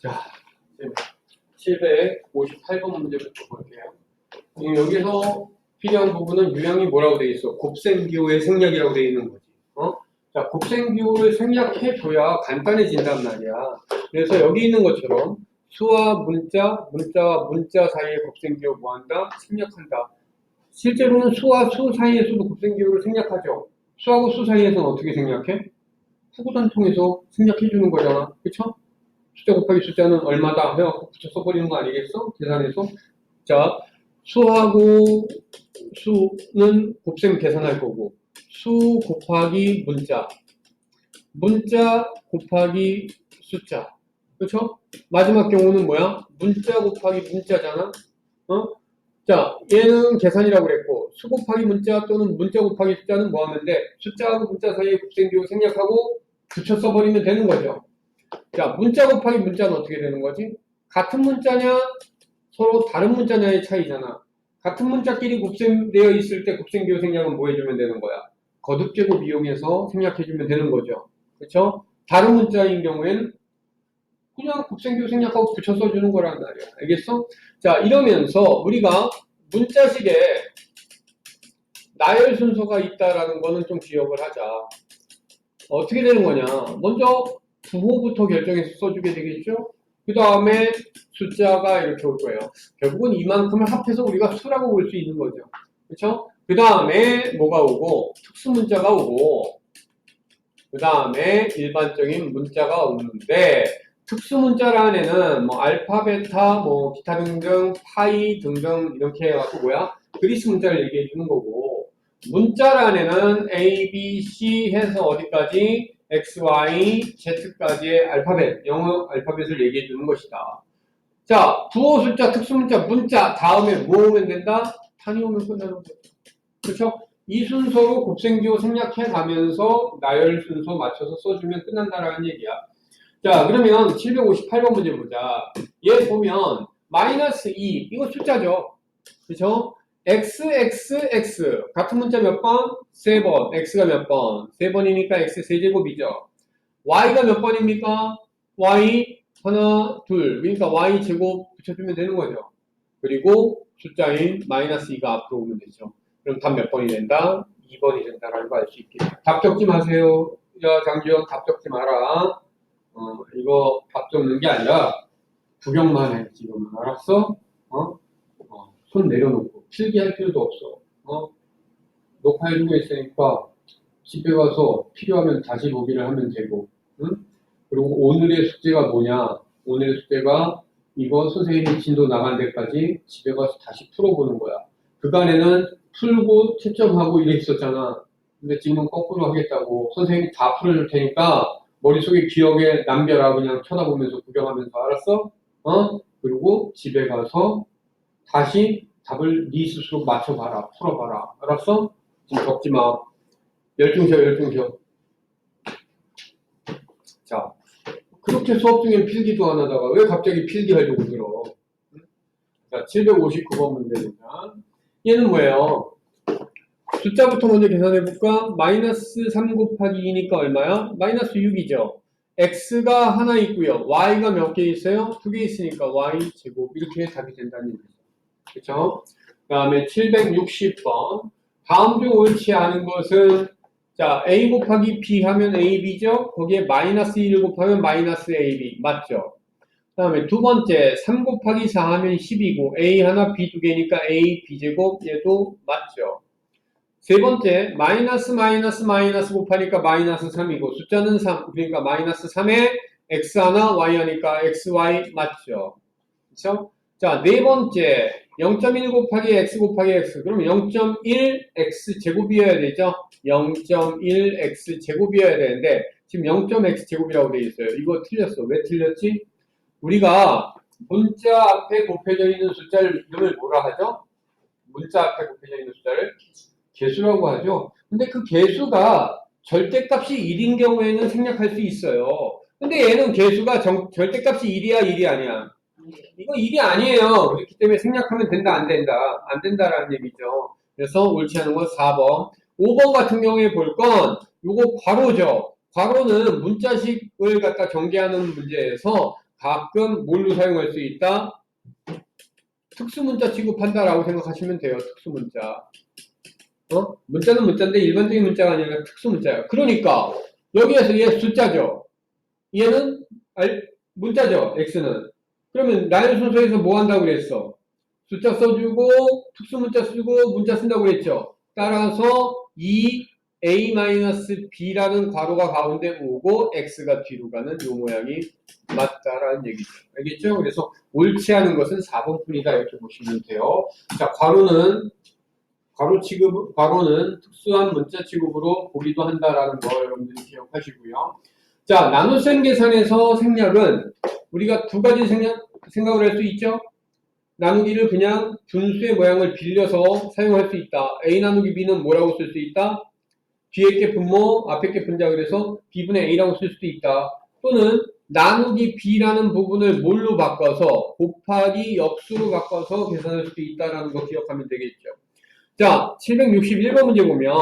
자, 758번 문제부터 볼게요. 지금 여기서 필요한 부분은 유형이 뭐라고 되어 있어? 곱셈기호의 생략이라고 되어 있는 거지. 자, 곱셈기호를 생략해줘야 간단해진단 말이야. 그래서 여기 있는 것처럼 수와 문자와 문자 사이의 곱셈기호 뭐한다? 생략한다. 실제로는 수와 수 사이에서도 곱셈기호를 생략하죠. 수하고 수 사이에서는 어떻게 생략해? 수구단 통해서 생략해주는 거잖아. 그쵸? 숫자 곱하기 숫자는 얼마다 해갖고 붙여 써버리는 거 아니겠어? 계산해서. 자, 수하고 수는 곱셈 계산할 거고, 수 곱하기 문자 곱하기 숫자. 그쵸? 마지막 경우는 뭐야? 문자 곱하기 문자잖아? 자, 얘는 계산이라고 그랬고, 수 곱하기 문자 또는 문자 곱하기 숫자는 뭐 하면 돼? 숫자하고 문자 사이에 곱셈기호 생략하고 붙여 써버리면 되는 거죠. 자, 문자 곱하기 문자는 어떻게 되는 거지? 같은 문자냐, 서로 다른 문자냐의 차이잖아. 같은 문자끼리 곱셈되어 있을 때 곱셈기호 생략은 뭐 해주면 되는 거야? 거듭제곱 이용해서 생략해주면 되는 거죠. 그렇죠? 다른 문자인 경우에는 그냥 곱셈기호 생략하고 붙여 써주는 거란 말이야. 알겠어? 자, 이러면서 우리가 문자식에 나열 순서가 있다라는 거는 좀 기억을 하자. 어떻게 되는 거냐? 먼저 부호부터 결정해서 써주게 되겠죠? 그 다음에 숫자가 이렇게 올 거예요. 결국은 이만큼을 합해서 우리가 수라고 볼 수 있는 거죠. 그렇죠? 그 다음에 뭐가 오고 특수문자가 오고 그 다음에 일반적인 문자가 오는데 특수문자란에는 뭐 알파, 베타, 뭐 기타 등등, 파이 등등 이렇게 해갖고 뭐야? 그리스 문자를 얘기해 주는 거고 문자란에는 A, B, C 해서 어디까지? X, Y, Z까지의 알파벳, 영어 알파벳을 얘기해 주는 것이다. 자, 부호 숫자, 특수문자, 문자 다음에 뭐 오면 된다? 단위 오면 끝나는 거죠. 그렇죠? 이 순서로 곱셈기호 생략해 가면서 나열 순서 맞춰서 써주면 끝난다라는 얘기야. 자, 그러면 758번 문제 보자. 얘 보면 마이너스 2, 이거 숫자죠. 그렇죠? x 같은 문자 몇 번? 3번. x가 몇 번? 3번이니까 x 세제곱이죠. y가 몇 번입니까? y 하나, 둘. 그러니까 y 제곱 붙여주면 되는 거죠. 그리고 숫자인 마이너스 2가 앞으로 오면 되죠. 그럼 답 몇 번이 된다? 2번이 된다라는 거 알 수 있겠다. 답 적지 마세요. 야, 장주영 답 적지 마라. 이거 답 적는 게 아니라 구경만 해, 지금. 알았어? 손 내려놓고. 필기할 필요도 없어. 녹화해주고 있으니까 집에 가서 필요하면 다시 보기를 하면 되고. 응? 그리고 오늘의 숙제가 뭐냐? 오늘의 숙제가 이거 선생님이 진도 나간 데까지 집에 가서 다시 풀어보는 거야. 그간에는 풀고 채점하고 이래 있었잖아. 근데 지금은 거꾸로 하겠다고. 선생님이 다 풀어줄 테니까 머릿속에 기억에 남겨라. 그냥 쳐다보면서 구경하면서. 알았어? 그리고 집에 가서 다시 답을 네 스스로 맞춰봐라. 풀어봐라. 알았어? 지금 적지 마. 열중 쉬어. 자, 그렇게 수업 중엔 필기도 안 하다가 왜 갑자기 필기하려고 들어? 자, 759번 문제입니다. 얘는 뭐예요? 숫자부터 먼저 계산해볼까? 마이너스 3 곱하기 2니까 얼마야? 마이너스 6이죠. x가 하나 있고요. y가 몇 개 있어요? 2개 있으니까 y 제곱 이렇게 답이 된다는 얘기죠. 그쵸? 그 다음에 760번. 다음 중 옳지 않은 것은 자, a 곱하기 b 하면 ab죠? 거기에 마이너스 1을 곱하면 마이너스 ab. 맞죠? 그 다음에 두 번째, 3 곱하기 4 하면 10이고, a 하나, b 두 개니까 a, b제곱, 얘도 맞죠? 세 번째, 마이너스 곱하니까 마이너스 3이고, 숫자는 3, 그러니까 마이너스 3에 x 하나, y 하니까 xy 맞죠? 그쵸? 자, 네 번째, 0.1 곱하기 x 곱하기 x. 그럼 0.1x 제곱이어야 되죠? 0.1x 제곱이어야 되는데, 지금 0.x 제곱이라고 되어 있어요. 이거 틀렸어. 왜 틀렸지? 우리가 문자 앞에 곱해져 있는 숫자를 이름을 뭐라 하죠? 문자 앞에 곱해져 있는 숫자를 개수라고 하죠. 근데 그 개수가 절대값이 1인 경우에는 생략할 수 있어요. 근데 얘는 개수가 절대값이 1이야, 1이 아니야? 이거 1이 아니에요. 그렇기 때문에 생략하면 된다, 안 된다? 안 된다라는 얘기죠. 그래서 옳지 않은 건 4번. 5번 같은 경우에 볼 건 요거 괄호죠. 괄호는 문자식을 갖다 전개하는 문제에서 가끔 뭘로 사용할 수 있다? 특수문자 취급한다라고 생각하시면 돼요. 특수문자. 문자는 문자인데 일반적인 문자가 아니라 특수문자예요. 그러니까 여기에서 얘 숫자죠. 얘는 문자죠. X는. 그러면 나열 순서에서 뭐 한다고 그랬어? 숫자 써주고 특수문자 쓰고 문자 쓴다고 그랬죠. 따라서 이 A-B라는 괄호가 가운데 오고 X가 뒤로 가는 이 모양이 맞다라는 얘기죠. 알겠죠? 그래서 옳지 않은 것은 4번뿐이다 이렇게 보시면 돼요. 자, 괄호는 특수한 문자 취급으로 보기도 한다라는 거 여러분들이 기억하시고요. 자, 나눗셈 계산에서 생략은 우리가 두 가지 생각을 할 수 있죠. 나누기를 그냥 분수의 모양을 빌려서 사용할 수 있다. A 나누기 B는 뭐라고 쓸 수 있다? 뒤에 게 분모, 앞에 게 분자 그래서 B분의 A라고 쓸 수도 있다. 또는 나누기 B라는 부분을 뭘로 바꿔서 곱하기 역수로 바꿔서 계산할 수도 있다라는 거 기억하면 되겠죠. 자, 761번 문제 보면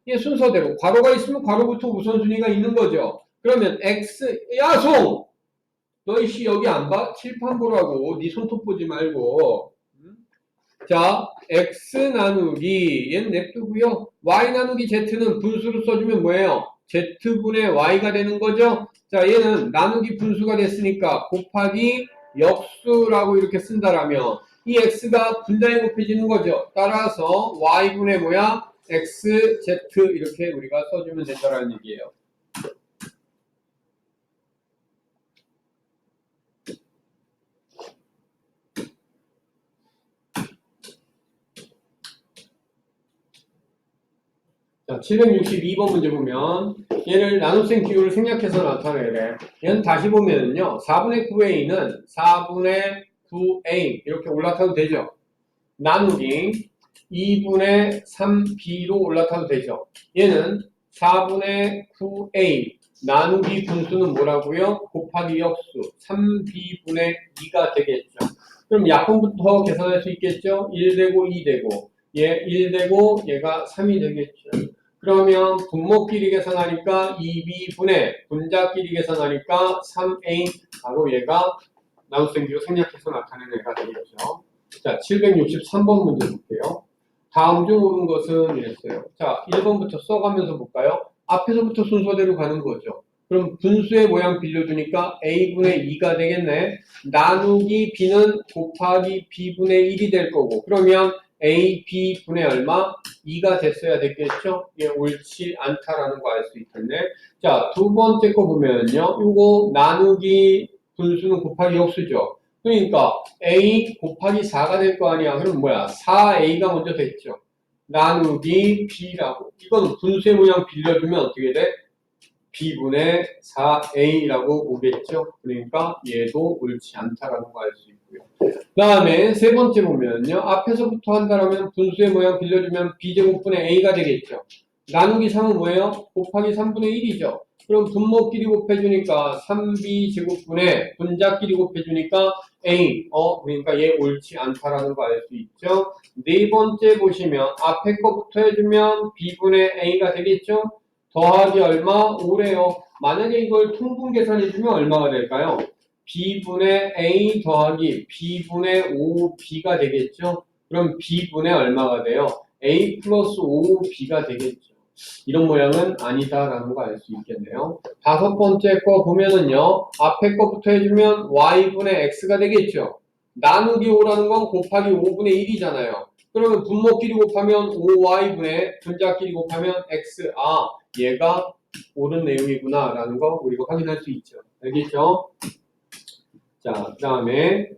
이 순서대로 괄호가 있으면 괄호부터 우선순위가 있는 거죠. 그러면 X, 야, 송! 너희 씨 여기 안 봐? 칠판 보라고. 네 손톱 보지 말고. 자, X 나누기 얘는 냅두고요. Y 나누기 Z는 분수로 써주면 뭐예요? Z분의 Y가 되는 거죠. 자, 얘는 나누기 분수가 됐으니까 곱하기 역수라고 이렇게 쓴다라면 이 X가 분자에 곱해지는 거죠. 따라서 Y분의 뭐야? X, Z 이렇게 우리가 써주면 된다라는 얘기예요. 자, 762번 문제 보면 얘를 나눗셈 기호를 생략해서 나타내래. 얘는 다시 보면은요. 4분의 9a는 4분의 9a 이렇게 올라타도 되죠. 나누기 2분의 3b로 올라타도 되죠. 얘는 4분의 9a 나누기 분수는 뭐라고요? 곱하기 역수 3b분의 2가 되겠죠. 그럼 약분부터 계산할 수 있겠죠? 1되고 2되고 얘 1되고 얘가 3이 되겠죠. 그러면 분모끼리 계산하니까 2b분의 분자끼리 계산하니까 3a 바로 얘가 나눗셈 기호 생략해서 나타낸 애가 되겠죠. 자, 763번 문제 볼게요. 다음 중 옳은 것은 이랬어요. 자, 1번부터 써가면서 볼까요? 앞에서부터 순서대로 가는 거죠. 그럼 분수의 모양 빌려주니까 a분의 2가 되겠네. 나누기 b는 곱하기 b분의 1이 될 거고 그러면 a, b분의 얼마? 2가 됐어야 됐겠죠? 이게 옳지 않다라는 거 알 수 있겠네. 자, 두 번째 거 보면요. 이거 나누기 분수는 곱하기 역수죠. 그러니까 a 곱하기 4가 될 거 아니야. 그럼 뭐야? 4a가 먼저 됐죠. 나누기 b라고. 이거는 분수의 모양 빌려주면 어떻게 돼? b분의 4a라고 오겠죠. 그러니까 얘도 옳지 않다라는 거 알 수 있고요. 그 다음에 세 번째 보면요. 앞에서부터 한다라면 분수의 모양 빌려주면 b제곱분의 a가 되겠죠. 나누기 3은 뭐예요? 곱하기 3분의 1이죠. 그럼 분모끼리 곱해주니까 3b 제곱분의 분자끼리 곱해주니까 a. 그러니까 얘 옳지 않다라는 거 알 수 있죠. 네 번째 보시면 앞에 거부터 해주면 b분의 a가 되겠죠. 더하기 얼마? 5래요. 만약에 이걸 통분 계산해주면 얼마가 될까요? b분의 a 더하기 b분의 5b가 되겠죠. 그럼 b분의 얼마가 돼요? a 플러스 5b가 되겠죠. 이런 모양은 아니다라는 거 알 수 있겠네요. 다섯 번째 거 보면은요. 앞에 거부터 해주면 y분의 x가 되겠죠. 나누기 5라는 건 곱하기 5분의 1이잖아요. 그러면 분모끼리 곱하면 5y분의 분자끼리 곱하면 x. 얘가 옳은 내용이구나 라는 거 우리가 확인할 수 있죠. 알겠죠? 자, 그 다음에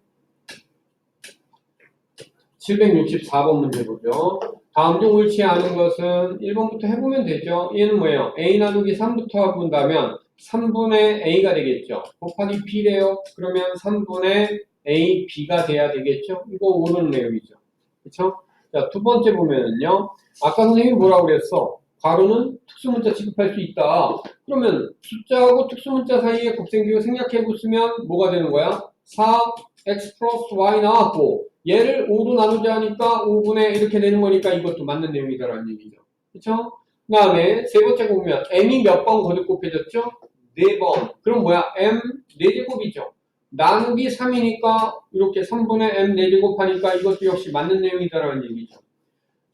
764번 문제 보죠. 다음 중 옳지 않은 것은 1번부터 해보면 되죠. 얘는 뭐예요? a 나누기 3부터 본다면 3분의 a가 되겠죠. 곱하기 b래요. 그러면 3분의 a, b가 돼야 되겠죠. 이거 옳은 내용이죠. 그쵸? 자, 두 번째 보면은요. 아까 선생님이 뭐라고 그랬어? 괄호는 특수문자 취급할 수 있다. 그러면 숫자하고 특수문자 사이에 곱셈기호 생략해고 쓰면 뭐가 되는 거야? 4x 플러스 y 나왔고 얘를 5로 나누자 하니까 5분의 이렇게 되는 거니까 이것도 맞는 내용이다라는 얘기죠. 그쵸? 그 다음에 세 번째 보면 m이 몇 번 거듭 곱해졌죠? 4번. 그럼 뭐야? m 4제곱이죠. 나누기 3이니까 이렇게 3분의 m 4제곱 하니까 이것도 역시 맞는 내용이다라는 얘기죠.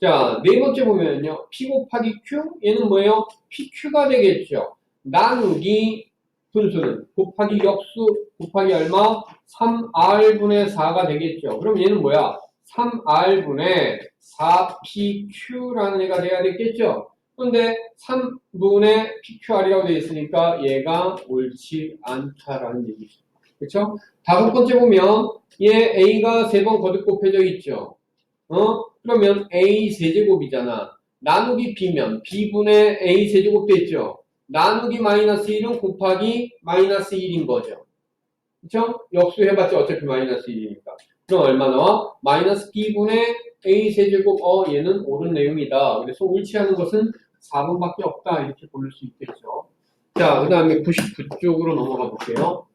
자, 네 번째 보면요. P 곱하기 Q? 얘는 뭐예요? PQ가 되겠죠. 나누기 분수는 곱하기 역수 곱하기 얼마? 3R분의 4가 되겠죠. 그럼 얘는 뭐야? 3R분의 4PQ라는 애가 돼야 되겠죠. 그런데 3분의 PQR이라고 되어 있으니까 얘가 옳지 않다라는 얘기죠. 그렇죠? 다섯 번째 보면 얘 A가 3번 거듭 곱해져 있죠. 그러면 A 세제곱이잖아. 나누기 B면 B분의 A 세제곱 됐죠. 나누기 마이너스 1은 곱하기 마이너스 1인 거죠. 그쵸? 역수해봤자 어차피 마이너스 1이니까. 그럼 얼마 나와? 마이너스 B분의 A 세제곱. 얘는 옳은 내용이다. 그래서 옳지 않은 것은 4번밖에 없다. 이렇게 고를 수 있겠죠. 자, 그 다음에 99쪽으로 넘어가 볼게요.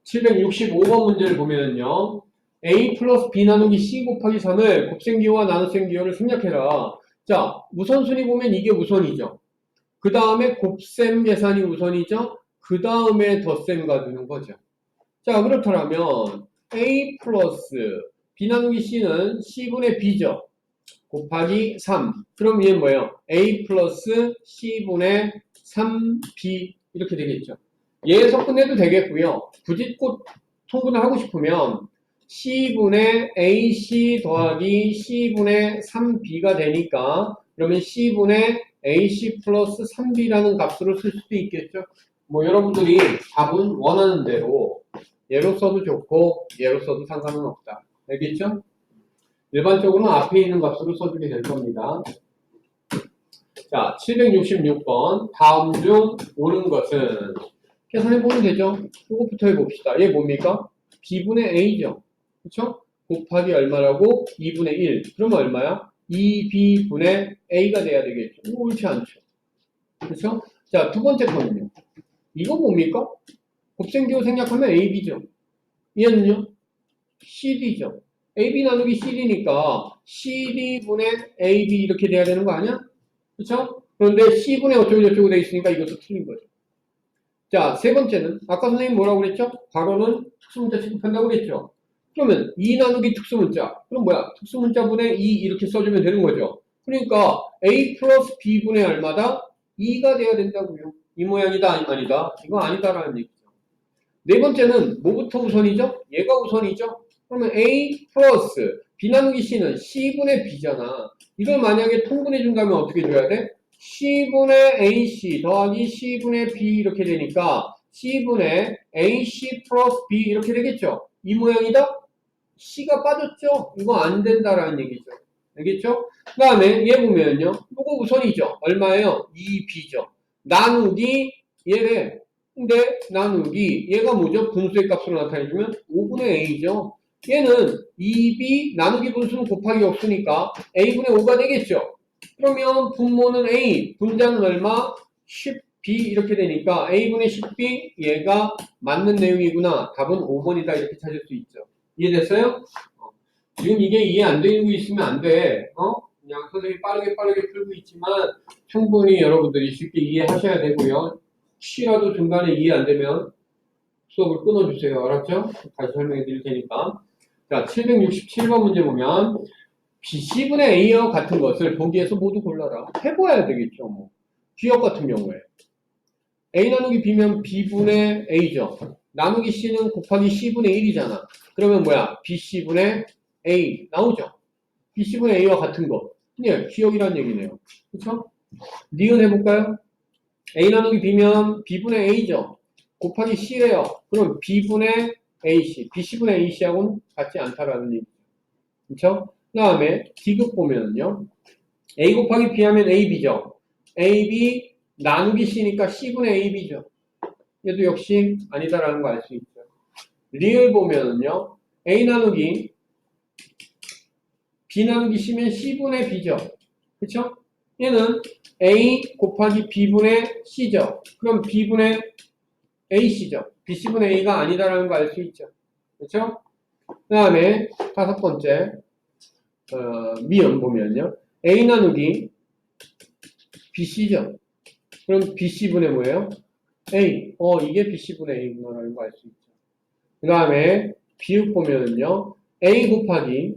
765번 문제를 보면요. A 플러스 B 나누기 C 곱하기 3을 곱셈기호와 나눗셈기호를 생략해라. 자, 우선순위 보면 이게 우선이죠. 그 다음에 곱셈 계산이 우선이죠. 그 다음에 덧셈가 되는 거죠. 자, 그렇다면 A 플러스 B 나누기 C는 C분의 B죠. 곱하기 3. 그럼 얘는 뭐예요? A 플러스 C분의 3B 이렇게 되겠죠. 얘에서 끝내도 되겠고요. 굳이 꼭 통분을 하고 싶으면 C분의 AC 더하기 C분의 3B가 되니까 그러면 C분의 AC 플러스 3B라는 값으로 쓸 수도 있겠죠. 뭐 여러분들이 답은 원하는 대로 얘로 써도 좋고 얘로 써도 상관은 없다. 알겠죠? 일반적으로는 앞에 있는 값으로 써주게 될 겁니다. 자, 766번. 다음 중 옳은 것은 계산해보면 되죠. 이것부터 해봅시다. 얘 뭡니까? B분의 A죠. 그쵸? 곱하기 얼마라고? 2분의 1. 그러면 얼마야? 2B분의 A가 돼야 되겠죠. 이거 옳지 않죠. 그쵸? 자, 두 번째 거는요. 이거 뭡니까? 곱셈기호 생략하면 AB죠. 얘는요? CD죠. AB 나누기 CD니까 CD분의 AB 이렇게 돼야 되는 거 아니야? 그쵸? 그런데 C분의 어쩌고저쩌고 돼 있으니까 이것도 틀린 거죠. 자, 세 번째는 아까 선생님 뭐라고 그랬죠? 괄호는 특수문자 취급한다고 그랬죠? 그러면 2 나누기 특수문자. 그럼 뭐야? 특수문자분의 2 이렇게 써주면 되는 거죠. 그러니까 A 플러스 B분의 얼마다? 2가 돼야 된다고요. 이 모양이다 아니다? 이거 아니다라는 얘기죠. 네 번째는 뭐부터 우선이죠? 얘가 우선이죠? 그러면 A 플러스 B 나누기 C는 C분의 B잖아. 이걸 만약에 통분해 준다면 어떻게 줘야 돼? C분의 AC 더하기 C분의 B 이렇게 되니까 C분의 AC 플러스 B 이렇게 되겠죠? 이 모양이다? C가 빠졌죠? 이거 안 된다라는 얘기죠. 알겠죠? 그 다음에 얘 보면요. 이거 우선이죠. 얼마예요? 2B죠. 나누기 얘래. 근데 나누기 얘가 뭐죠? 분수의 값으로 나타내주면 5분의 A죠. 얘는 2B 나누기 분수는 곱하기 없으니까 A분의 5가 되겠죠. 그러면 분모는 A, 분자는 얼마? 10B 이렇게 되니까 A분의 10B 얘가 맞는 내용이구나. 답은 5번이다 이렇게 찾을 수 있죠. 이해됐어요? 지금 이게 이해 안 되는 거 있으면 안 돼. 그냥 선생님이 빠르게 풀고 있지만 충분히 여러분들이 쉽게 이해하셔야 되고요. 혹시라도 중간에 이해 안 되면 수업을 끊어주세요. 알았죠? 다시 설명해 드릴 테니까. 자, 767번 문제 보면 BC분의 A와 같은 것을 보기에서 모두 골라라. 해봐야 되겠죠. 뭐. 기억 같은 경우에. A 나누기 B면 B분의 A죠. 나누기 C는 곱하기 C분의 1이잖아. 그러면 뭐야? BC분의 A 나오죠. BC분의 A와 같은 거. 네, 기억이란 얘기네요. 그쵸? 니은 해볼까요? A 나누기 B면 B분의 A죠. 곱하기 C래요. 그럼 B분의 AC, BC분의 AC하고는 같지 않다라는 얘기죠. 그쵸? 그 다음에 D급 보면요. A 곱하기 B 하면 AB죠. AB 나누기 C니까 C분의 AB죠. 얘도 역시 아니다라는 거 알 수 있죠. 리을 보면요. A 나누기 B 나누기 C면 C분의 B죠. 그쵸? 얘는 A 곱하기 B분의 C죠. 그럼 B분의 AC죠. BC분의 A가 아니다라는 거 알 수 있죠. 그쵸? 그 다음에 다섯 번째 미음 보면요. A 나누기 BC죠. 그럼 BC분의 뭐예요? A. 이게 BC분의 A구나라는 거 알 수 있죠. 그 다음에 비읍 보면은요. A 곱하기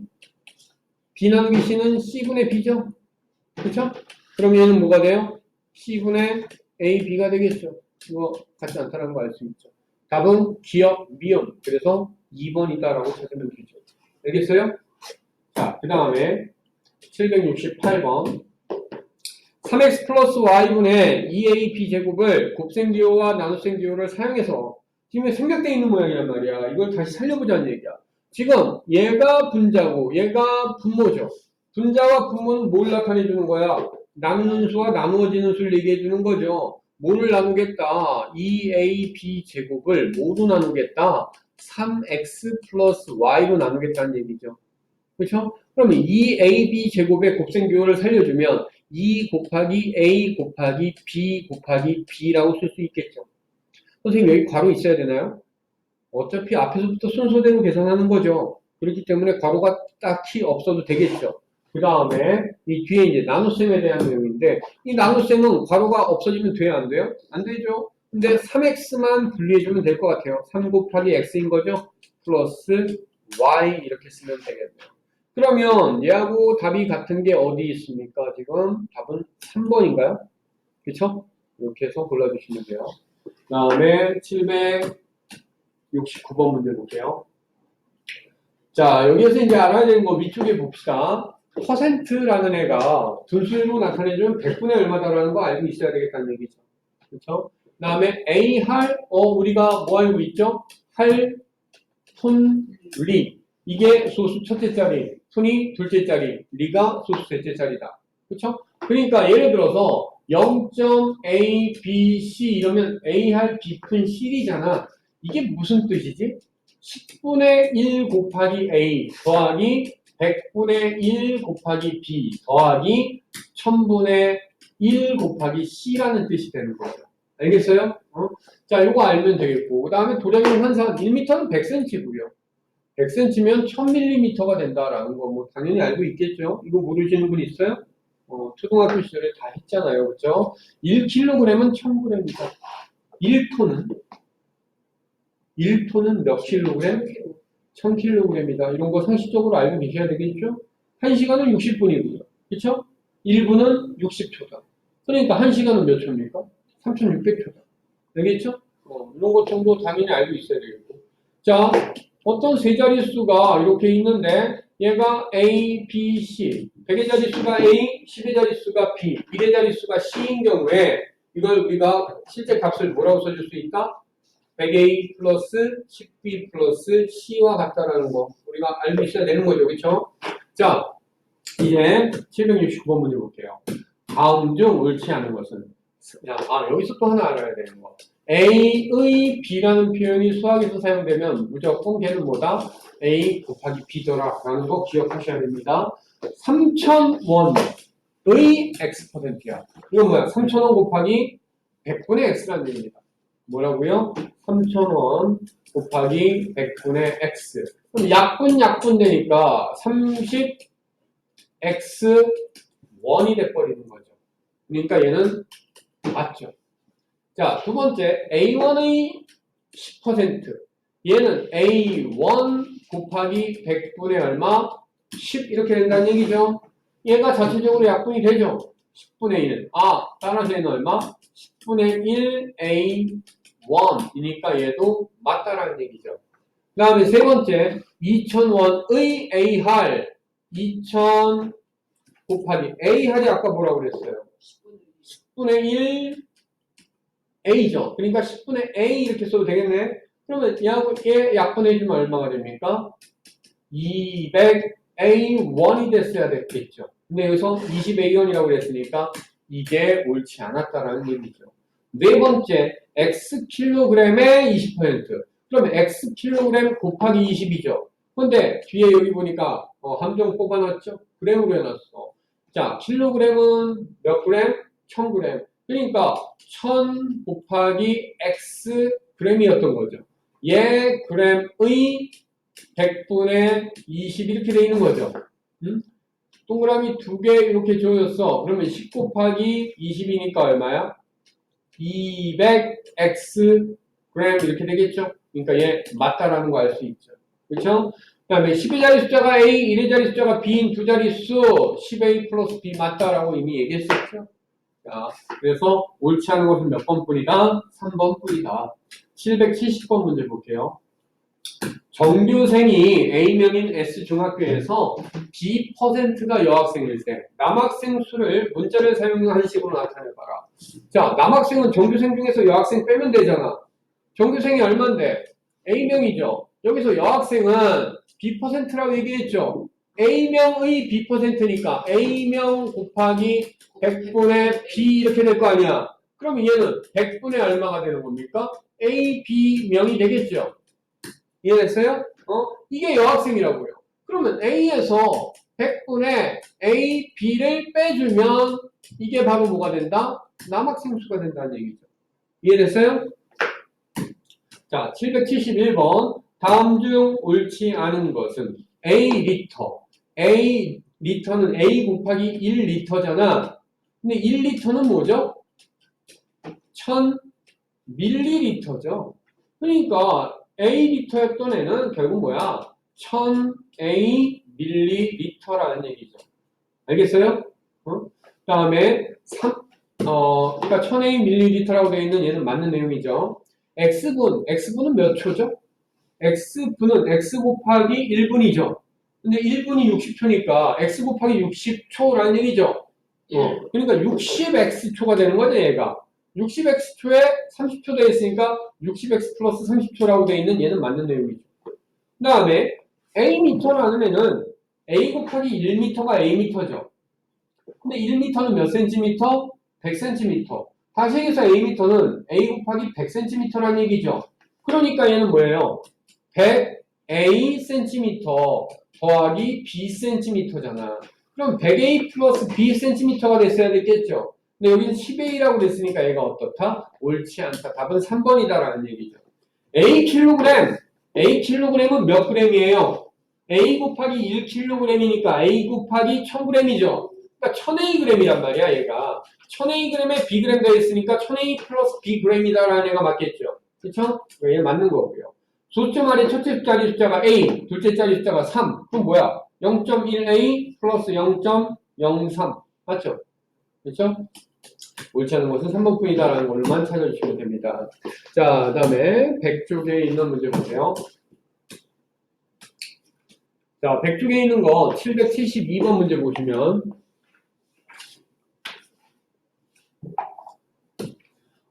B 나누기 C는 C분의 B죠. 그쵸? 그럼 얘는 뭐가 돼요? C분의 AB가 되겠죠. 이거 같지 않다는 거 알 수 있죠. 답은 기역, 미음. 그래서 2번이다라고 찾으면 되죠. 알겠어요? 자, 그 다음에 768번. 3x 플러스 y분의 2ab 제곱을 곱셈기호와 나눗셈기호를 사용해서 지금 생략되어 있는 모양이란 말이야. 이걸 다시 살려보자는 얘기야. 지금 얘가 분자고 얘가 분모죠. 분자와 분모는 뭘 나타내 주는 거야? 나누는 수와 나누어지는 수를 얘기해 주는 거죠. 뭐를 나누겠다? 2ab 제곱을 뭐로 나누겠다? 3x 플러스 y로 나누겠다는 얘기죠. 그렇죠? 그러면 2ab 제곱의 곱셈기호를 살려주면 2 곱하기 a 곱하기 b 곱하기 b라고 쓸 수 있겠죠. 선생님 여기 괄호 있어야 되나요? 어차피 앞에서부터 순서대로 계산하는 거죠. 그렇기 때문에 괄호가 딱히 없어도 되겠죠. 그 다음에 이 뒤에 이제 나눗셈에 대한 내용인데 이 나눗셈은 괄호가 없어지면 돼요? 안 돼요? 안 되죠. 근데 3x만 분리해주면 될 것 같아요. 3 곱하기 x인 거죠. 플러스 y 이렇게 쓰면 되겠네요. 그러면 얘하고 답이 같은 게 어디 있습니까? 지금 답은 3번인가요? 그쵸? 이렇게 해서 골라주시면 돼요. 그 다음에 769번 문제 볼게요. 자, 여기에서 이제 알아야 되는 거 위쪽에 봅시다. 퍼센트라는 애가 분수로 나타내주면 100분의 얼마다라는 거 알고 있어야 되겠다는 얘기죠. 그쵸? 그 다음에 A 할, 우리가 뭐 알고 있죠? 할, 톤, 리. 이게 소수 첫째 자리, 손이 둘째 자리, 리가 소수 셋째 자리다. 그쵸? 그러니까 예를 들어서 0.A, B, C 이러면 A 할 B푼 C이잖아. 이게 무슨 뜻이지? 10분의 1 곱하기 A 더하기 100분의 1 곱하기 B 더하기 1000분의 1 곱하기 C라는 뜻이 되는 거죠. 알겠어요? 자, 이거 알면 되겠고. 그 다음에 도량형 환산 1m는 100cm고요. 100cm면 1000mm가 된다라는 거 뭐 당연히 알고 있겠죠? 이거 모르시는 분 있어요? 초등학교 시절에 다 했잖아요. 그죠? 1kg은 1000g이다. 1톤은 몇 킬로그램? 1000kg이다. 이런 거 상식적으로 알고 계셔야 되겠죠? 1시간은 60분이고요. 그쵸? 1분은 60초다. 그러니까 1시간은 몇 초입니까? 3600초다. 되겠죠? 이런 것 정도 당연히 알고 있어야 되겠고. 자, 어떤 세 자릿수가 이렇게 있는데 얘가 A, B, C 100의 자릿수가 A, 10의 자릿수가 B, 1의 자릿수가 C인 경우에 이걸 우리가 실제 값을 뭐라고 써줄 수 있다? 100A 플러스 10B 플러스 C와 같다라는 거 우리가 알고 있어야 되는 거죠. 그렇죠? 자, 이제 769번 문제 볼게요. 다음 중 옳지 않은 것은 여기서 또 하나 알아야 되는 거. A의 B라는 표현이 수학에서 사용되면 무조건 걔는 뭐다? A 곱하기 B더라 라는 거 기억하셔야 됩니다. 3,000원의 X%야. 이건 뭐야? 3,000원 곱하기 100분의 X라는 얘기입니다. 뭐라고요? 3,000원 곱하기 100분의 X. 그럼 약분 되니까 30X1이 돼버리는 거죠. 그러니까 얘는 맞죠. 자, 두 번째, A1의 10%. 얘는 A1 곱하기 100분의 얼마? 10 이렇게 된다는 얘기죠. 얘가 자체적으로 약분이 되죠. 10분의 1. 따라서 얘는 얼마? 10분의 1 A1이니까 얘도 맞다라는 얘기죠. 그 다음에 세 번째, 2,000원의 A할 2,000 곱하기 A할이 아까 뭐라고 그랬어요? 10분의 1 A죠. 그러니까 10분의 A 이렇게 써도 되겠네. 그러면 얘 약분해주면 얼마가 됩니까? 200A1이 됐어야 됐겠죠. 근데 여기서 20A1이라고 그랬으니까 이게 옳지 않았다라는 얘기죠. 네 번째, Xkg의 20%. 그러면 Xkg 곱하기 20이죠. 근데 뒤에 여기 보니까 함정 뽑아놨죠? 그램으로 해놨어. 자, 킬로그램은 몇 그램? 1000g. 그러니까 1000 곱하기 X g이었던 거죠. 얘 g의 100분의 20 이렇게 돼 있는 거죠. 동그라미 두 개 이렇게 조였어. 그러면 10 곱하기 20이니까 얼마야? 200x 그램 이렇게 되겠죠? 그러니까 얘 맞다라는 거 알 수 있죠. 그렇죠? 그 다음에 12 자리 숫자가 A, 1의 자리 숫자가 B인 두 자릿수 10A 플러스 B 맞다라고 이미 얘기했었죠. 자, 그래서 옳지 않은 것은 몇 번뿐이다? 3번뿐이다. 770번 문제 볼게요. 정규생이 A명인 S중학교에서 B%가 여학생일 때 남학생 수를 문자를 사용한 식으로 나타내봐라. 자, 남학생은 정규생 중에서 여학생 빼면 되잖아. 정규생이 얼만데? A명이죠. 여기서 여학생은 B%라고 얘기했죠. A명의 B%니까 A명 곱하기 100분의 B 이렇게 될 거 아니야. 그럼 얘는 100분의 얼마가 되는 겁니까? A, B명이 되겠죠. 이해됐어요? 이게 여학생이라고요. 그러면 A에서 100분의 A, B를 빼주면 이게 바로 뭐가 된다? 남학생 수가 된다는 얘기죠. 이해됐어요? 자, 771번. 다음 중 옳지 않은 것은 A 리터. A 리터는 A 곱하기 1 리터잖아. 근데 1 리터는 뭐죠? 1000 밀리리터죠. 그러니까 A 리터였던 애는 결국 뭐야? 1000A 밀리리터라는 얘기죠. 알겠어요? 다음에 그러니까 1000A 밀리리터라고 되어 있는 얘는 맞는 내용이죠. X분은 몇 초죠? X분은 X 곱하기 1분이죠. 근데 1분이 60초니까 X 곱하기 60초라는 얘기죠. 그러니까 60X초가 되는 거죠, 얘가. 60X초에 30초 되어 있으니까 60X 플러스 30초라고 되어 있는 얘는 맞는 내용이죠. 그 다음에 A미터라는 애는 A 곱하기 1미터가 A미터죠. 근데 1미터는 몇 센티미터? 100cm. 다시 얘기해서 A미터는 A 곱하기 100cm라는 얘기죠. 그러니까 얘는 뭐예요? 100A cm 더하기 B cm잖아. 그럼 100A 플러스 B cm가 됐어야 됐겠죠. 근데 여기는 10A라고 됐으니까 얘가 어떻다? 옳지 않다. 답은 3번이다라는 얘기죠. A 킬로그램은 몇 g이에요? A 곱하기 1kg이니까 A 곱하기 1000g이죠. 그러니까 1000Ag이란 말이야, 얘가. 1000Ag에 Bg 더했으니까 1000A 플러스 Bg이다라는 애가 맞겠죠. 그쵸? 얘 맞는 거고요. 소점 아래 첫째 자리 숫자가 A, 둘째 자리 숫자가 3. 그럼 뭐야? 0.1A 플러스 0.03. 맞죠? 그쵸? 옳지 않은 것은 3번뿐이다라는 걸로만 찾아주시면 됩니다. 자, 그 다음에 100쪽에 있는 문제 보세요. 자, 100쪽에 있는 거 772번 문제 보시면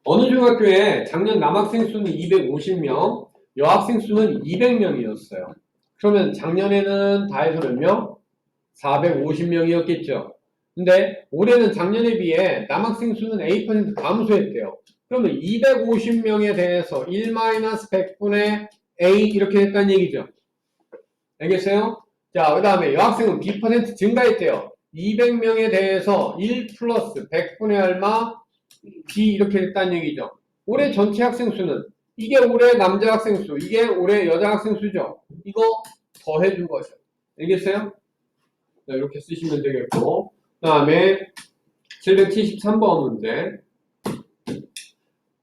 어느 중학교에 작년 남학생 수는 250명, 여학생 수는 200명이었어요. 그러면 작년에는 다 해서 몇 명? 450명이었겠죠. 근데 올해는 작년에 비해 남학생 수는 A% 감소했대요. 그러면 250명에 대해서 1-100분의 A 이렇게 됐다는 얘기죠. 알겠어요? 자, 그 다음에 여학생은 B% 증가했대요. 200명에 대해서 1 플러스 100분의 얼마? B 이렇게 됐다는 얘기죠. 올해 전체 학생 수는 이게 올해 남자 학생 수, 이게 올해 여자 학생 수죠. 이거 더해준 거죠. 알겠어요? 자, 이렇게 쓰시면 되겠고, 그 다음에 773번 문제.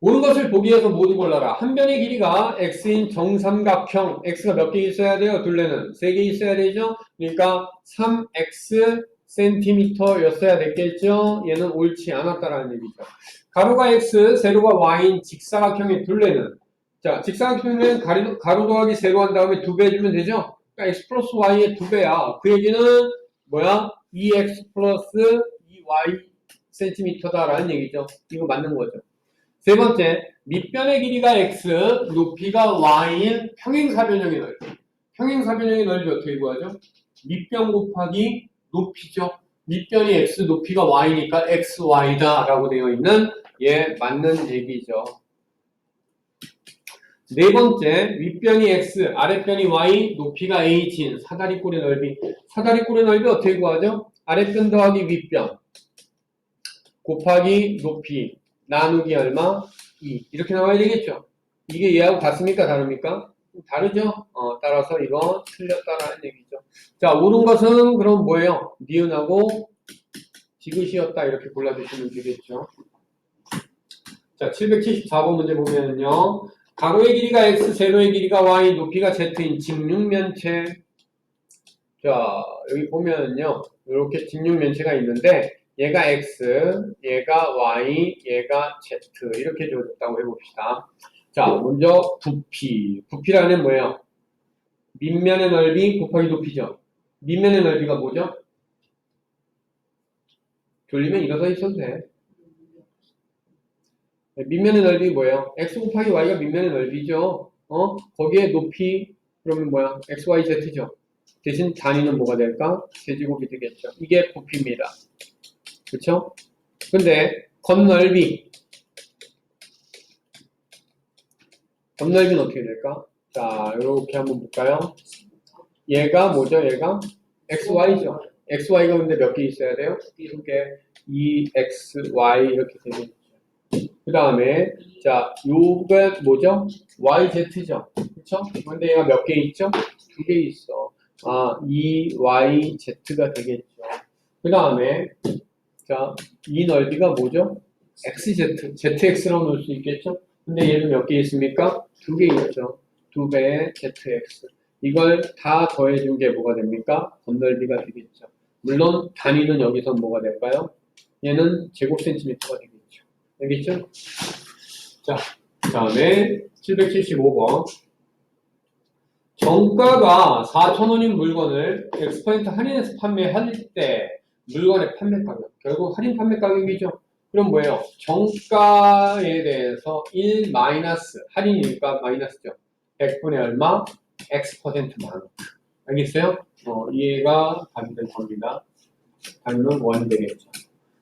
옳은 것을 보기 위해서 모두 골라라. 한 변의 길이가 x인 정삼각형, x가 몇 개 있어야 돼요? 둘레는 3개 있어야 되죠? 그러니까 3x cm였어야 됐겠죠? 얘는 옳지 않았다라는 얘기죠. 가로가 x, 세로가 y인 직사각형의 둘레는, 자, 직사각형은 가로 더하기 세로 한 다음에 2배 해주면 되죠? 그러니까 x 플러스 y의 2배야. 그 얘기는 뭐야? 2x 플러스 2y cm다라는 얘기죠. 이거 맞는 거죠. 세 번째, 밑변의 길이가 x, 높이가 y인 평행사변형의 넓이. 평행사변형의 넓이 어떻게 구하죠? 밑변 곱하기 높이죠. 밑변이 x, 높이가 y니까 xy다 라고 되어 있는 맞는 얘기죠. 네 번째, 윗변이 x, 아랫변이 y, 높이가 h인 사다리꼴의 넓이. 사다리꼴의 넓이 어떻게 구하죠? 아랫변 더하기 윗변 곱하기 높이 나누기 얼마? 2. 이렇게 나와야 되겠죠? 이게 얘하고 같습니까? 다릅니까? 다르죠? 따라서 이거 틀렸다라는 얘기죠. 자, 옳은 것은 그럼 뭐예요? 니은하고 디귿이었다 이렇게 골라주시면 되겠죠. 자, 774번 문제 보면요. 가로의 길이가 x, 세로의 길이가 y, 높이가 z인 직육면체. 자, 여기 보면요. 이렇게 직육면체가 있는데 얘가 x, 얘가 y, 얘가 z 이렇게 주어졌다고 해봅시다. 자, 먼저 부피. 부피라는 뭐예요? 밑면의 넓이 곱하기 높이죠. 밑면의 넓이가 뭐죠? 돌리면 이거 써 있어도 돼. 밑면의 넓이 뭐예요? x 곱하기 y가 밑면의 넓이죠. 거기에 높이 그러면 뭐야? x, y, z죠. 대신 단위는 뭐가 될까? 세제곱이 되겠죠. 이게 부피입니다. 그렇죠? 근데 건널비는 어떻게 될까? 자, 이렇게 한번 볼까요? 얘가 뭐죠? 얘가 xy죠. xy가 근데 몇 개 있어야 돼요? 이렇게 2xy 이렇게 되겠죠. 그 다음에 자, 요게 뭐죠? yz죠. 그쵸? 근데 얘가 몇 개 있죠? 2개 있어. 아, 2yz가 되겠죠. 그 다음에 자, 이 넓이가 뭐죠? xz, zx라고 놓을 수 있겠죠? 근데 얘는 몇 개 있습니까? 2개 있죠. 2배의 zx. 이걸 다 더해준 게 뭐가 됩니까? 건널비가 되겠죠. 물론 단위는 여기서 뭐가 될까요? 얘는 제곱센티미터가 되겠죠. 알겠죠? 자, 그 다음에 775번. 정가가 4,000원인 물건을 엑스퍼센트 할인해서 판매할 때 물건의 판매 가격, 결국 할인 판매 가격이죠. 그럼 뭐예요? 정가에 대해서 1 마이너스, 할인이니까 마이너스죠. 100분의 얼마? X% 만. 알겠어요? 이해가 가지된 겁니다. 단위는 원이 되겠죠.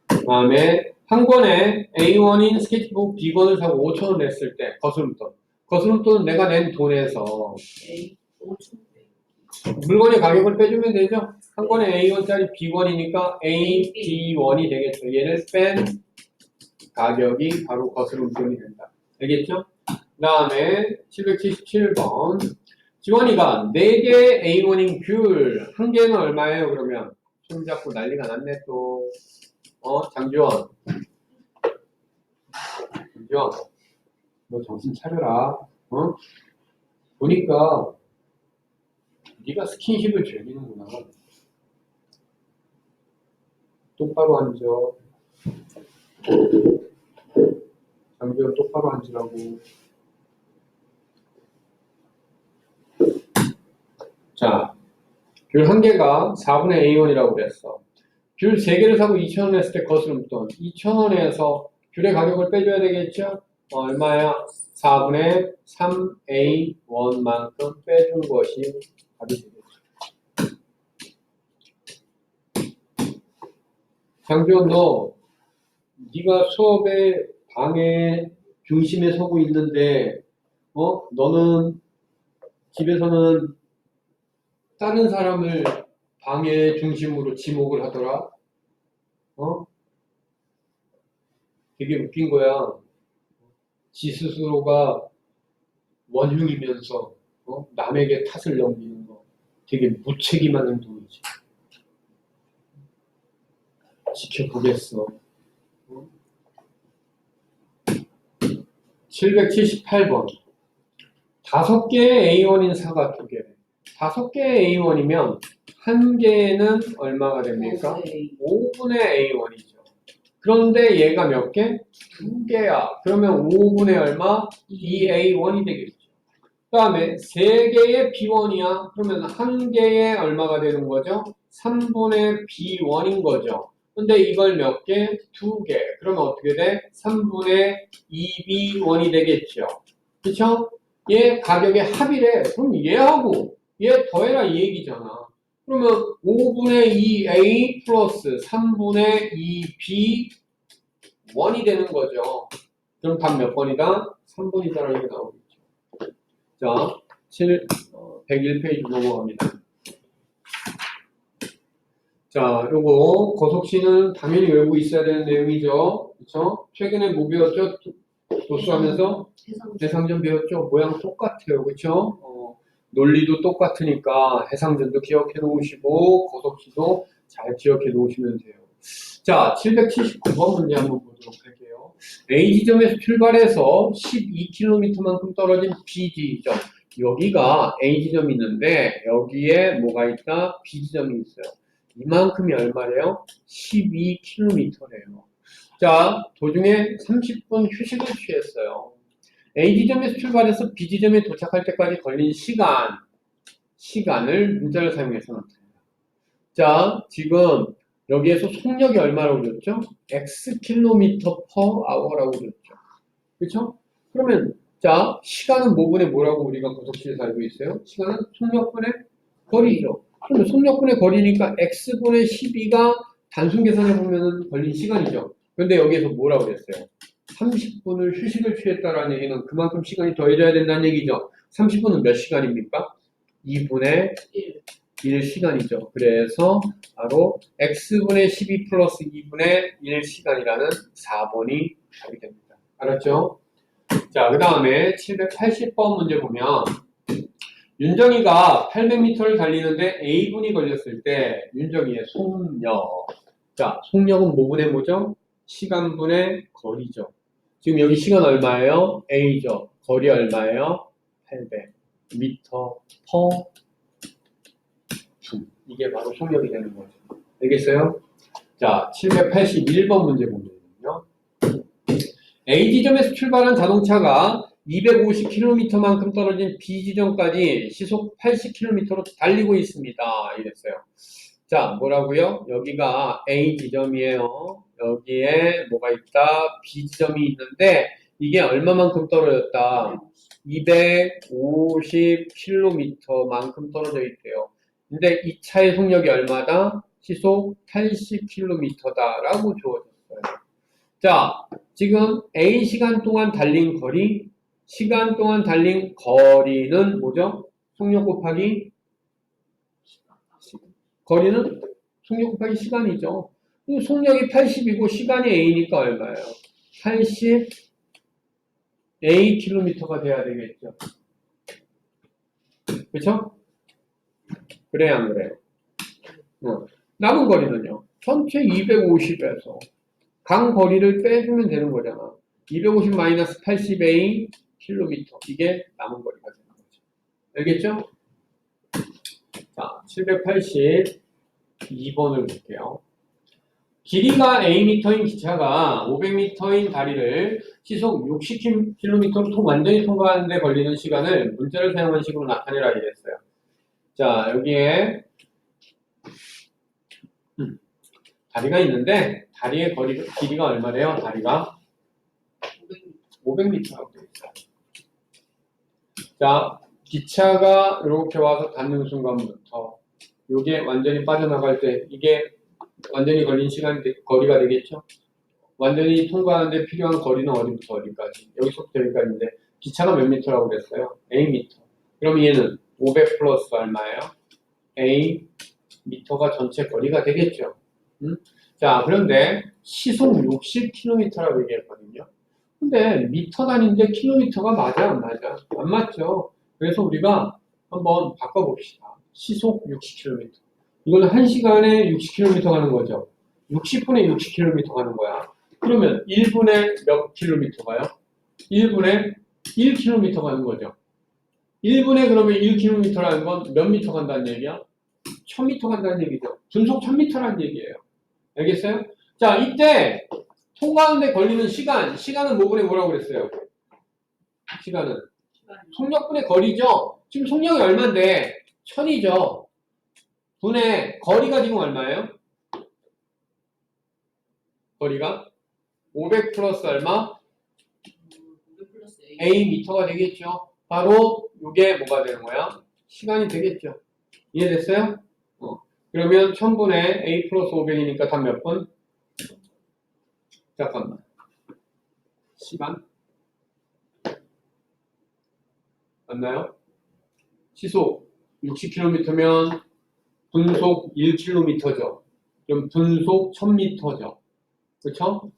그 다음에 한 권에 A1인 스케치북 B권을 사고 5,000원 냈을 때 거스름돈. 거스름돈은 내가 낸 돈에서 물건의 가격을 빼주면 되죠? 한 권에 A1짜리 B권이니까 A, B1이 되겠죠. 얘를 뺀 가격이 바로 거스름돈이 된다. 알겠죠? 그 다음에 777번. 지원이가 4개 A1인 귤, 한 개는 얼마예요? 그러면 손 잡고 난리가 났네 또. 장지원. 장지원. 너 정신 차려라. 보니까 네가 스킨십을 즐기는구나. 똑바로 앉아. 장지원 똑바로 앉으라고. 자, 귤 한 개가 4분의 A1이라고 그랬어. 귤 3개를 사고 2,000원 했을 때 거스름돈. 2,000원에서 귤의 가격을 빼줘야 되겠죠? 얼마야? 4분의 3A1만큼 빼준 것이 답이 되겠죠. 장지원 너 네가 수업에 방해 중심에 서고 있는데 너는 집에서는 다른 사람을 방해 중심으로 지목을 하더라. 되게 웃긴 거야. 지 스스로가 원흉이면서 남에게 탓을 넘기는 거 되게 무책임한 행동이지. 지켜보겠어. 778번. 5개의 A1인 사과 2개. 5개의 A1이면 한 개는 얼마가 됩니까? 5분의 A1이죠. 그런데 얘가 몇 개? 2개야. 그러면 5분의 얼마? 2A1이 되겠죠. 그 다음에 3개의 B1이야. 그러면 한 개의 얼마가 되는 거죠? 3분의 B1인 거죠. 근데 이걸 몇 개? 2개. 그러면 어떻게 돼? 3분의 2B1이 되겠죠. 그쵸? 얘 가격의 합이래. 그럼 얘하고 얘 더해라 이 얘기잖아. 그러면 5분의 2A 플러스 3분의 2B1이 되는 거죠. 그럼 답 몇 번이다? 3번이다라는 게 나오겠죠. 자, 101페이지 넘어갑니다. 자, 요거 거속시는 당연히 외우고 있어야 되는 내용이죠. 그쵸? 최근에 뭐 배웠죠? 도수하면서 해상전 배웠죠? 모양 똑같아요. 그쵸? 논리도 똑같으니까 해상전도 기억해 놓으시고 거속시도 잘 기억해 놓으시면 돼요. 자, 779번 문제 한번 보도록 할게요. A 지점에서 출발해서 12km만큼 떨어진 B 지점. 여기가 A 지점이 있는데 여기에 뭐가 있다? B 지점이 있어요. 이만큼이 얼마래요? 12km래요. 자, 도중에 30분 휴식을 취했어요. A 지점에서 출발해서 B 지점에 도착할 때까지 걸린 시간을 문자를 사용해서 나타냅니다. 자, 지금 여기에서 속력이 얼마라고 그랬죠? x km/h라고 그랬죠. 그렇죠? 그러면 자, 시간은 뭐분의 뭐라고 우리가 고속시에서 알고 있어요? 시간은 속력분의 거리죠. 그러면 속력분의 거리니까 x분의 12가 단순 계산해보면 걸린 시간이죠. 그런데 여기에서 뭐라고 그랬어요? 30분을 휴식을 취했다라는 얘기는 그만큼 시간이 더해져야 된다는 얘기죠. 30분은 몇 시간입니까? 2분의 1시간이죠. 그래서 바로 x분의 12 플러스 2분의 1시간이라는 4번이 답이 됩니다. 알았죠? 자, 그 다음에 780번 문제 보면 윤정이가 800m를 달리는데 A분이 걸렸을 때 윤정이의 속력. 자, 속력은 뭐분의 뭐죠? 시간분의 거리죠. 지금 여기 시간 얼마예요? A죠. 거리 얼마예요? 800 미터 퍼 분. 이게 바로 속력이 되는 거죠. 알겠어요? 자, 781번 문제 보면요. A 지점에서 출발한 자동차가 250km만큼 떨어진 B 지점까지 시속 80km로 달리고 있습니다. 이랬어요. 자, 뭐라고요? 여기가 A 지점이에요. 여기에 뭐가 있다? B 지점이 있는데 이게 얼마만큼 떨어졌다? 250km만큼 떨어져 있대요. 근데 이 차의 속력이 얼마다? 시속 80km다라고 주어졌어요. 자, 지금 A 시간 동안 달린 거리, 시간 동안 달린 거리는 뭐죠? 속력 곱하기 거리는 속력 곱하기 시간이죠. 속력이 80이고 시간이 A니까 얼마예요? 80 A km가 돼야 되겠죠. 그렇죠? 그래야 안 그래요? 남은 거리는요. 전체 250에서 간 거리를 빼주면 되는 거잖아. 250 마이너스 80A km. 이게 남은 거리가 되는 거죠. 알겠죠? 자, 782번을 볼게요. 길이가 Am인 기차가 500m인 다리를 시속 60km로 완전히 통과하는 데 걸리는 시간을 문자를 사용한 식으로 나타내라 이랬어요. 자, 여기에 다리가 있는데 다리의 길이가 얼마래요? 다리가 500m라고 되어 있어요. 자, 기차가 이렇게 와서 닿는 순간부터 이게 완전히 빠져나갈 때 이게 완전히 걸린 거리가 되겠죠? 완전히 통과하는데 필요한 거리는 어디부터 어디까지? 여기서부터 여기까지인데 기차가 몇 미터라고 그랬어요? A 미터. 그럼 얘는 500 플러스 얼마예요? A 미터가 전체 거리가 되겠죠? 자, 그런데 시속 60km라고 얘기했거든요. 근데 미터 단위인데 킬로미터가 맞아 안 맞아? 안 맞죠? 그래서 우리가 한번 바꿔봅시다. 시속 60km. 이거는 1시간에 60km 가는 거죠. 60분에 60km 가는 거야. 그러면 1분에 몇 킬로미터 가요? 1분에 1km 가는 거죠. 1분에 그러면 1km라는 건 몇 미터 간다는 얘기야? 1000m 간다는 얘기죠. 분속 1000m라는 얘기예요. 알겠어요? 자, 이때 통과하는데 걸리는 시간은 뭐분의 뭐라고 그랬어요? 시간은 속력분의 거리죠. 지금 속력이 얼마인데 1000이죠. 분의 거리가 지금 얼마예요? 거리가 500 플러스 얼마? A 미터가 되겠죠. 바로 이게 뭐가 되는 거야? 시간이 되겠죠. 이해됐어요? 그러면 1000분의 A 플러스 500이니까 다 몇 분? 잠깐만. 시간? 맞나요? 시속 60km면 분속 1km죠. 그럼 분속 1000m죠. 그쵸?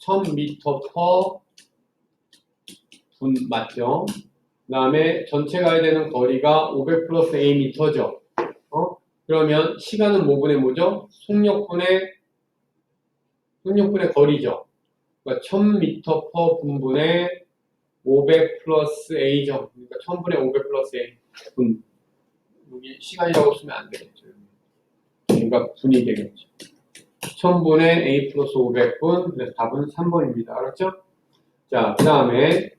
1000m per 분 맞죠? 그 다음에 전체 가야 되는 거리가 500 플러스 Am죠. 그러면 시간은 뭐분의 뭐죠? 속력분의 속력분의 거리죠. 그러니까 1000m per 분분의 500 플러스 A죠. 그러니까 1000분의 500 플러스 A 분. 여기 시간이라고 쓰면 안 되겠죠. 그러니까 분이 되겠죠. 1000분의 A 플러스 500분. 그래서 답은 3번입니다. 알았죠? 자, 그 다음에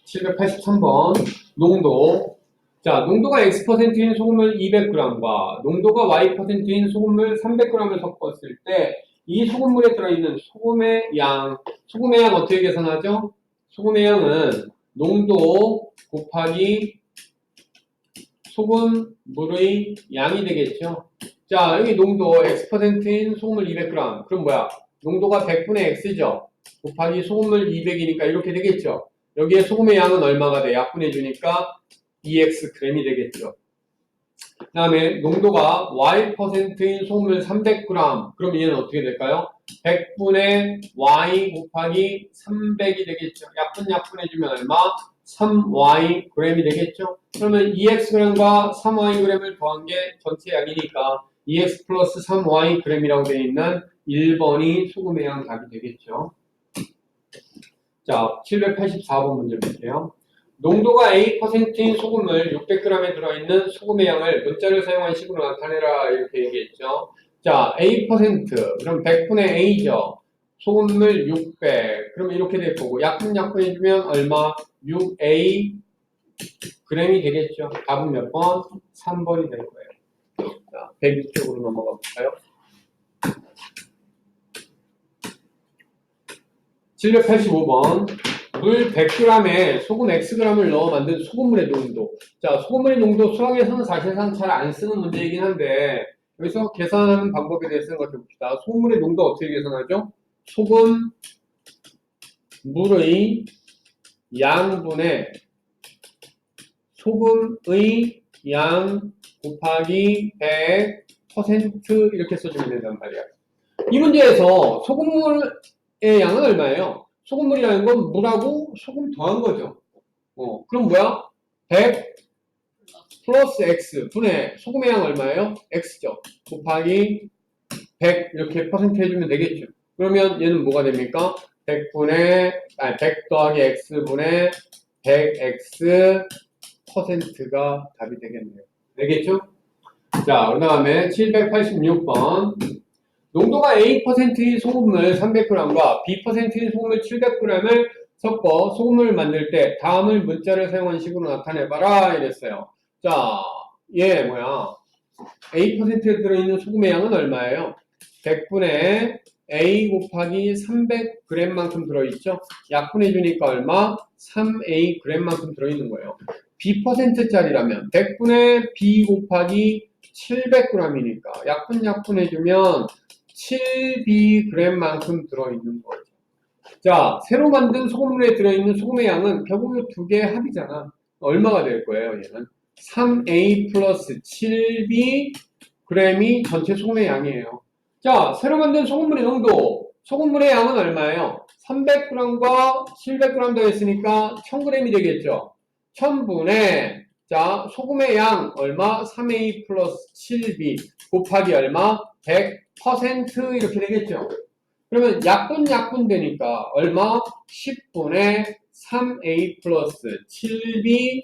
783번. 농도. 자, 농도가 X%인 소금물 200g과 농도가 Y%인 소금물 300g을 섞었을 때 이 소금물에 들어있는 소금의 양 어떻게 계산하죠? 소금의 양은 농도 곱하기 소금물의 양이 되겠죠. 자, 여기 농도 X%인 소금물 200g. 그럼 뭐야? 농도가 100분의 X죠. 곱하기 소금물 200이니까 이렇게 되겠죠. 여기에 소금의 양은 얼마가 돼? 약분해주니까 2Xg이 되겠죠. 그 다음에 농도가 Y%인 소금물 300g. 그럼 얘는 어떻게 될까요? 100분의 Y 곱하기 300이 되겠죠. 약분해주면 얼마? 3Yg이 되겠죠. 그러면 2Xg과 3Yg을 더한 게 전체 양이니까 2X 플러스 3Yg이라고 되어 있는 1번이 소금의 양 답이 되겠죠. 자, 784번 문제 볼게요. 농도가 A%인 소금을 600g에 들어있는 소금의 양을 문자를 사용한 식으로 나타내라 이렇게 얘기했죠. 자, A%, 그럼 100분의 A죠. 소금물 600, 그럼 이렇게 될 거고 약분해주면 얼마? 6A g이 되겠죠. 답은 몇 번? 3번이 될 거예요. 자, 102쪽으로 넘어가 볼까요? 785번. 물 100g에 소금 Xg을 넣어 만든 소금물의 농도. 자, 소금물의 농도 수학에서는 사실상 잘 안 쓰는 문제이긴 한데 여기서 계산하는 방법에 대해서 생각해 봅시다. 소금물의 농도 어떻게 계산하죠? 소금물의 양분의 소금의 양 곱하기 100% 이렇게 써주면 된단 말이야. 이 문제에서 소금물의 양은 얼마예요? 소금물이라는 건 물하고 소금 더한 거죠. 그럼 뭐야? 100 플러스 X 분의 소금의 양 얼마예요? X죠. 곱하기 100 이렇게 퍼센트 해주면 되겠죠. 그러면 얘는 뭐가 됩니까? 100 더하기 X분의 100X 퍼센트가 답이 되겠네요. 되겠죠? 자, 그 다음에 786번. 농도가 A%인 소금물 300g과 B%인 소금물 700g을 섞어 소금물을 만들 때 다음을 문자를 사용한 식으로 나타내봐라 이랬어요. 자, 얘 뭐야? A%에 들어있는 소금의 양은 얼마예요? 100분의 A 곱하기 300g만큼 들어있죠? 약분해주니까 얼마? 3Ag만큼 들어있는 거예요. B%짜리라면 100분의 B 곱하기 700g이니까 약분해주면 7bg만큼 들어있는 거죠. 자, 새로 만든 소금물에 들어있는 소금의 양은 결국 이 두 개의 합이잖아. 얼마가 될 거예요, 얘는? 3a 플러스 7b g이 전체 소금의 양이에요. 자, 새로 만든 소금물의 농도. 소금물의 양은 얼마예요? 300g과 700g 더했으니까 1000g이 되겠죠. 1000분의 자, 소금의 양 얼마? 3a 플러스 7b 곱하기 얼마? 100% 이렇게 되겠죠. 그러면 약분 되니까 얼마? 10분의 3a 플러스 7b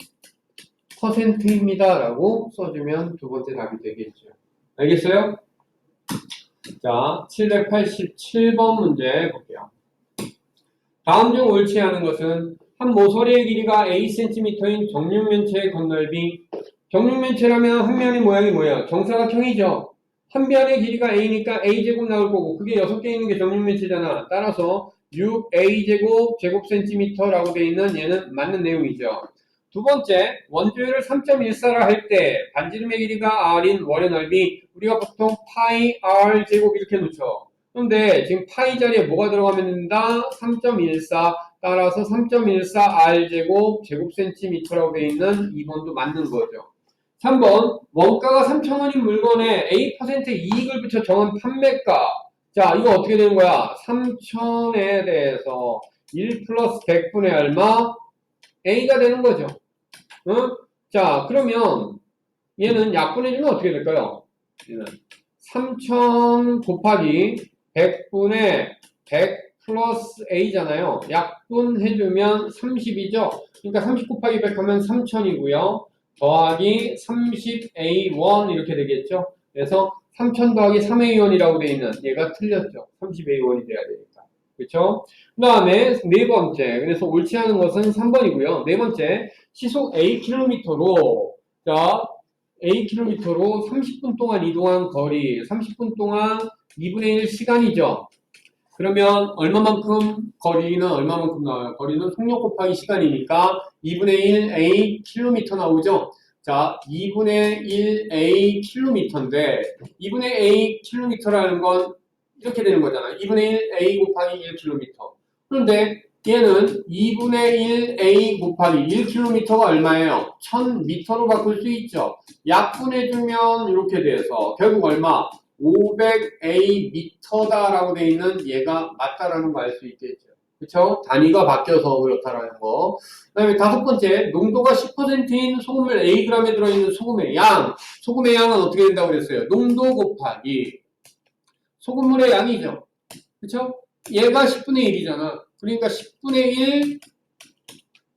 %입니다. 라고 써주면 두 번째 답이 되겠죠. 알겠어요? 자, 787번 문제 볼게요. 다음 중 옳지 않은 것은 한 모서리의 길이가 A cm인 정육면체의 건널비. 정육면체라면 한 면의 모양이 뭐예요? 정사각형이죠. 한 변의 길이가 A니까 A제곱 나올 거고 그게 6개 있는 게 정육면체잖아. 따라서 6A제곱 제곱센티미터라고 되어 있는 얘는 맞는 내용이죠. 두 번째, 원주율을 3.14라 할 때 반지름의 길이가 R인 월의 넓이 우리가 보통 파이 R 제곱 이렇게 놓죠. 그런데 지금 파이 자리에 뭐가 들어가면 된다? 3.14 따라서 3.14 R 제곱 제곱센티미터라고 되어 있는 2번도 맞는 거죠. 3번, 원가가 3,000원인 물건에 A% 이익을 붙여 정한 판매가. 자, 이거 어떻게 되는 거야? 3,000에 대해서 1 플러스 100분의 얼마? A가 되는 거죠. 응? 자, 그러면 얘는 약분해주면 어떻게 될까요? 얘는 3,000 곱하기 100분의 100 플러스 A잖아요. 약분해주면 30이죠. 그러니까 30 곱하기 100 하면 3000이고요. 더하기 30A1 이렇게 되겠죠. 그래서 3000 더하기 3A1이라고 되어 있는 얘가 틀렸죠. 30A1이 돼야 되니까. 그렇죠? 그 다음에 네 번째. 그래서 옳지 않은 것은 3번이고요. 네 번째. 시속 Akm로 자 Akm로 30분 동안 이동한 거리 30분 동안 2분의 1 시간이죠. 그러면 얼마만큼 거리는 얼마만큼 나와요? 거리는 속력 곱하기 시간이니까 2분의 1 A 킬로미터 나오죠? 자, 2분의 1 A 킬로미터인데 2분의 A 킬로미터라는 건 이렇게 되는 거잖아요. 2분의 1 A 곱하기 1 킬로미터. 그런데 얘는 2분의 1 A 곱하기 1 킬로미터가 얼마예요? 1000미터로 바꿀 수 있죠. 약분해주면 이렇게 돼서 결국 얼마? 500A 미터다라고 되어 있는 얘가 맞다라는 거 알 수 있겠죠. 그쵸? 단위가 바뀌어서 그렇다라는 거. 그 다음에 다섯 번째, 농도가 10%인 소금물 Ag에 들어있는 소금의 양. 소금의 양은 어떻게 된다고 그랬어요? 농도 곱하기 소금물의 양이죠. 그쵸? 얘가 10분의 1이잖아. 그러니까 10분의 1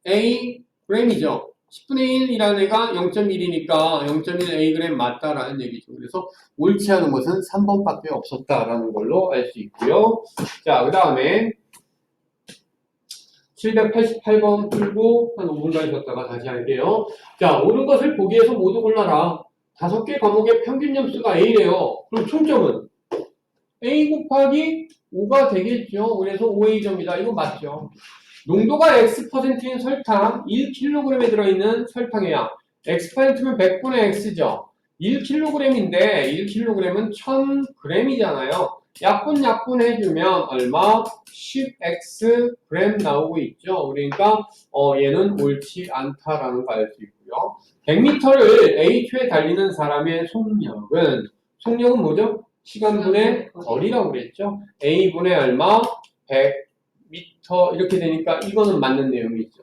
A g이죠. 10분의 1이라는 애가 0.1이니까 0.1 Ag 맞다라는 얘기죠. 그래서 옳지 않은 것은 3번밖에 없었다라는 걸로 알 수 있고요. 자, 그 다음에 788번 풀고 한 5분까지 줬다가 다시 할게요. 자, 옳은 것을 보기에서 모두 골라라. 5개 과목의 평균 점수가 A래요. 그럼 총점은 A 곱하기 5가 되겠죠. 그래서 5A점이다. 이거 맞죠. 농도가 X%인 설탕 1kg에 들어있는 설탕의 양. X%면 100분의 X죠. 1kg인데 1kg은 1000g이잖아요. 약분 해주면 얼마? 10X g 나오고 있죠. 그러니까 얘는 옳지 않다라는 거 알 수 있고요. 100m를 A초에 달리는 사람의 속력은 뭐죠? 시간분의 거리라고 그랬죠. A분의 얼마? 100m 이렇게 되니까 이거는 맞는 내용이죠.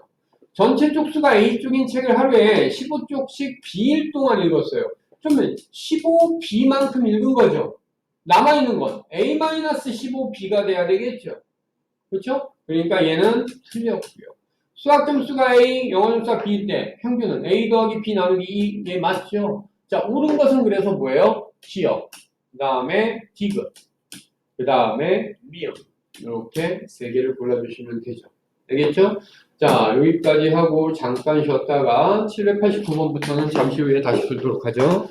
전체 쪽수가 A쪽인 책을 하루에 15쪽씩 B일 동안 읽었어요. 그러면 15B만큼 읽은 거죠. 남아있는 건 A-15B가 돼야 되겠죠. 그렇죠? 그러니까 얘는 틀렸고요. 수학 점수가 A, 영어 점수가 B일 때 평균은 A 더하기 B 나누기 2에 맞죠? 자, 옳은 것은 그래서 뭐예요? 기억, 그 다음에 디귿, 그 다음에 미음. 이렇게 세 개를 골라주시면 되죠. 알겠죠? 자, 여기까지 하고 잠깐 쉬었다가 789번부터는 잠시 후에 다시 풀도록 하죠.